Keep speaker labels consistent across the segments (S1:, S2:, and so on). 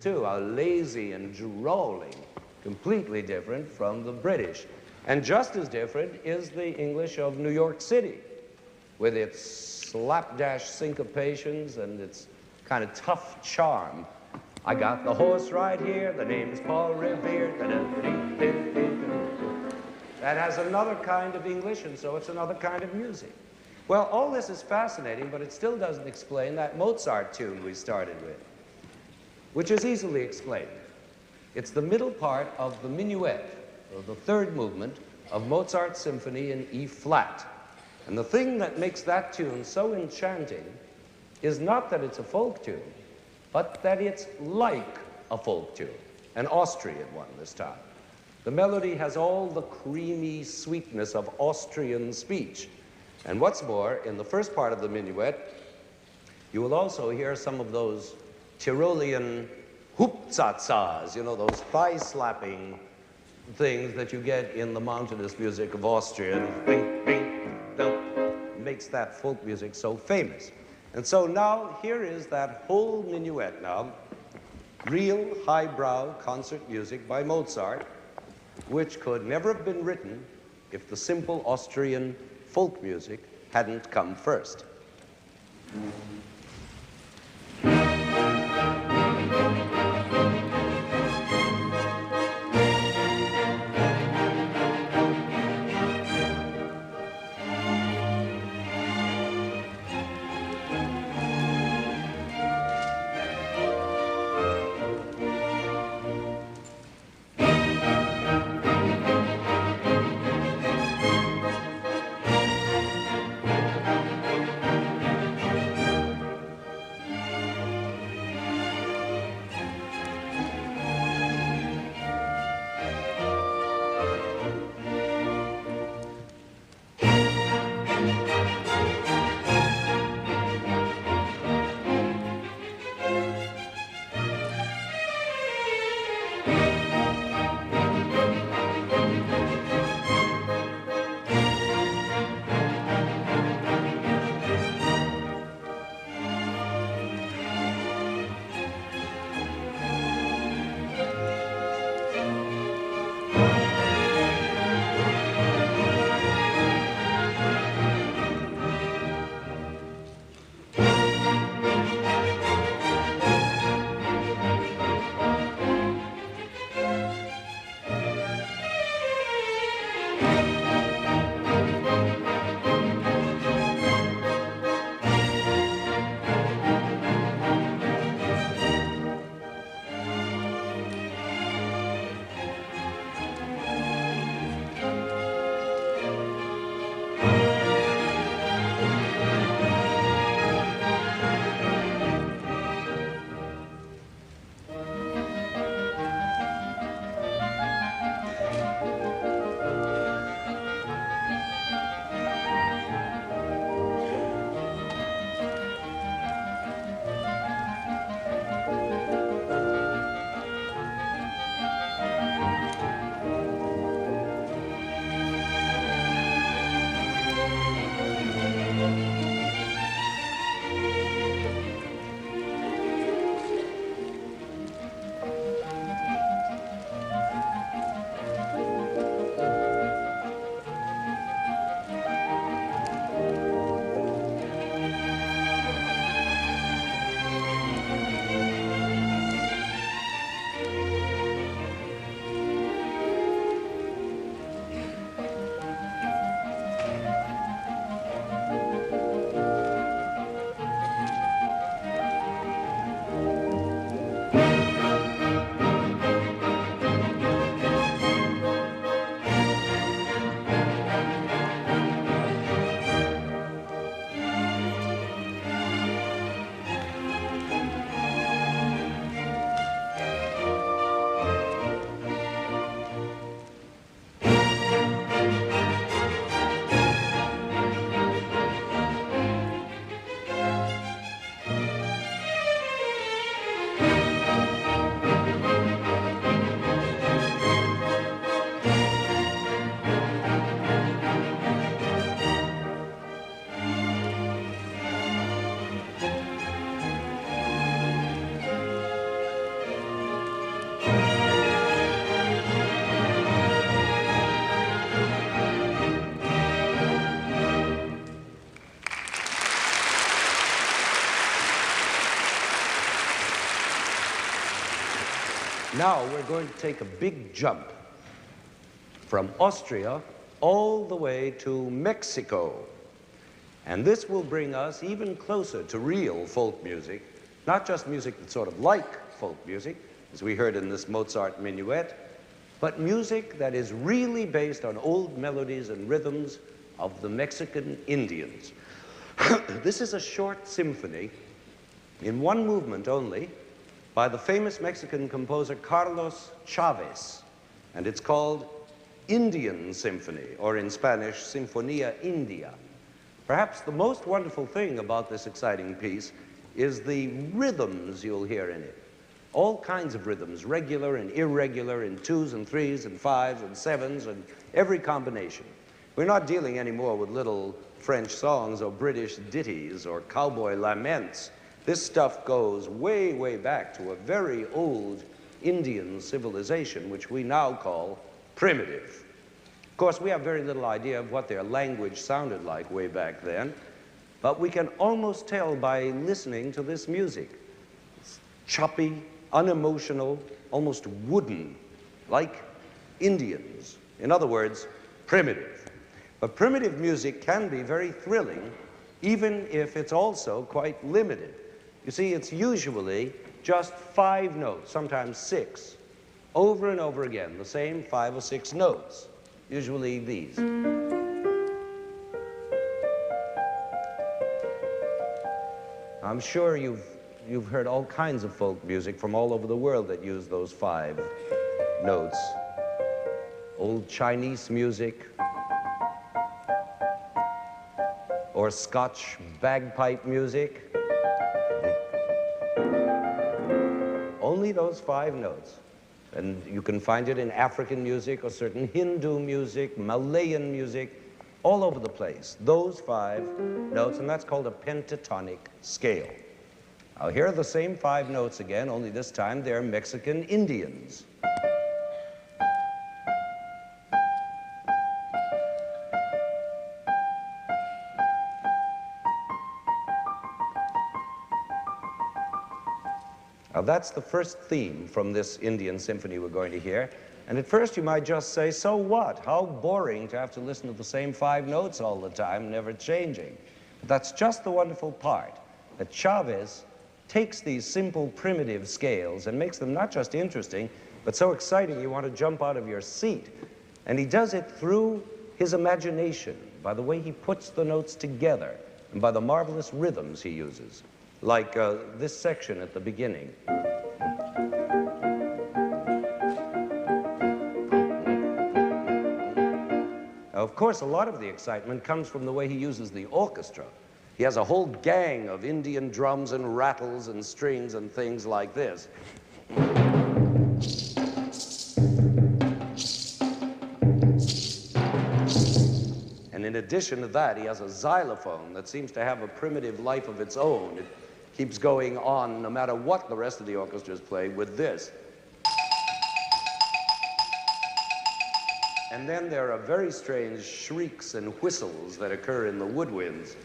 S1: too, are lazy and drawling, completely different from the British. And just as different is the English of New York City, with its slapdash syncopations and its kind of tough charm. I got the horse right here, the name is Paul Revere. That has another kind of English, and so it's another kind of music. Well, all this is fascinating, but it still doesn't explain that Mozart tune we started with, which is easily explained. It's the middle part of the minuet, or the third movement of Mozart's symphony in E flat. And the thing that makes that tune so enchanting is not that it's a folk tune, but that it's like a folk tune, an Austrian one this time. The melody has all the creamy sweetness of Austrian speech. And what's more, in the first part of the minuet, you will also hear some of those Tyrolean hoopzatzas, you know, those thigh-slapping things that you get in the mountainous music of Austria. Bing, bing, dum, makes that folk music so famous. And so now, here is that whole minuet now, real highbrow concert music by Mozart, which could never have been written if the simple Austrian folk music hadn't come first. Now we're going to take a big jump from Austria all the way to Mexico. And this will bring us even closer to real folk music, not just music that's sort of like folk music, as we heard in this Mozart minuet, but music that is really based on old melodies and rhythms of the Mexican Indians. This is a short symphony in one movement only by the famous Mexican composer Carlos Chavez, and it's called Indian Symphony, or in Spanish, Sinfonía India. Perhaps the most wonderful thing about this exciting piece is the rhythms you'll hear in it. All kinds of rhythms, regular and irregular, in 2s and 3s and 5s and 7s and every combination. We're not dealing anymore with little French songs or British ditties or cowboy laments. This stuff goes way, way back to a very old Indian civilization, which we now call primitive. Of course, we have very little idea of what their language sounded like way back then, but we can almost tell by listening to this music. It's choppy, unemotional, almost wooden, like Indians. In other words, primitive. But primitive music can be very thrilling, even if it's also quite limited. You see, it's usually just 5 notes, sometimes 6, over and over again, the same 5 or 6 notes, usually these. I'm sure you've heard all kinds of folk music from all over the world that use those 5 notes. Old Chinese music, or Scotch bagpipe music. Only those 5 notes. And you can find it in African music or certain Hindu music, Malayan music, all over the place. Those 5 notes, and that's called a pentatonic scale. Now here are the same 5 notes again, only this time they're Mexican Indians. Now that's the first theme from this Indian symphony we're going to hear. And at first you might just say, so what? How boring to have to listen to the same 5 notes all the time, never changing. But that's just the wonderful part, that Chavez takes these simple primitive scales and makes them not just interesting, but so exciting you want to jump out of your seat. And he does it through his imagination, by the way he puts the notes together, and by the marvelous rhythms he uses. Like this section at the beginning. Now, of course, a lot of the excitement comes from the way he uses the orchestra. He has a whole gang of Indian drums and rattles and strings and things like this. And in addition to that, he has a xylophone that seems to have a primitive life of its own. It keeps going on no matter what the rest of the orchestras play with this. And then there are very strange shrieks and whistles that occur in the woodwinds.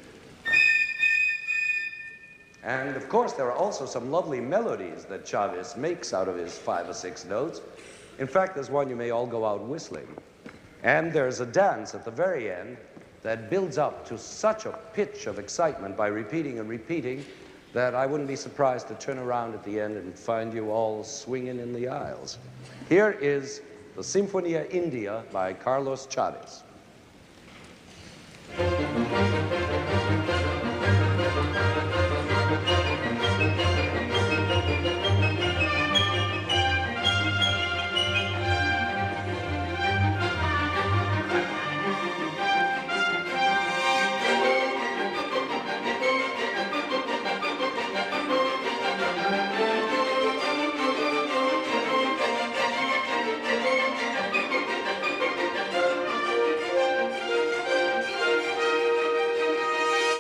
S1: And of course, there are also some lovely melodies that Chavez makes out of his 5 or 6 notes. In fact, there's one you may all go out whistling. And there's a dance at the very end that builds up to such a pitch of excitement by repeating and repeating that I wouldn't be surprised to turn around at the end and find you all swinging in the aisles. Here is the Sinfonía India by Carlos Chavez.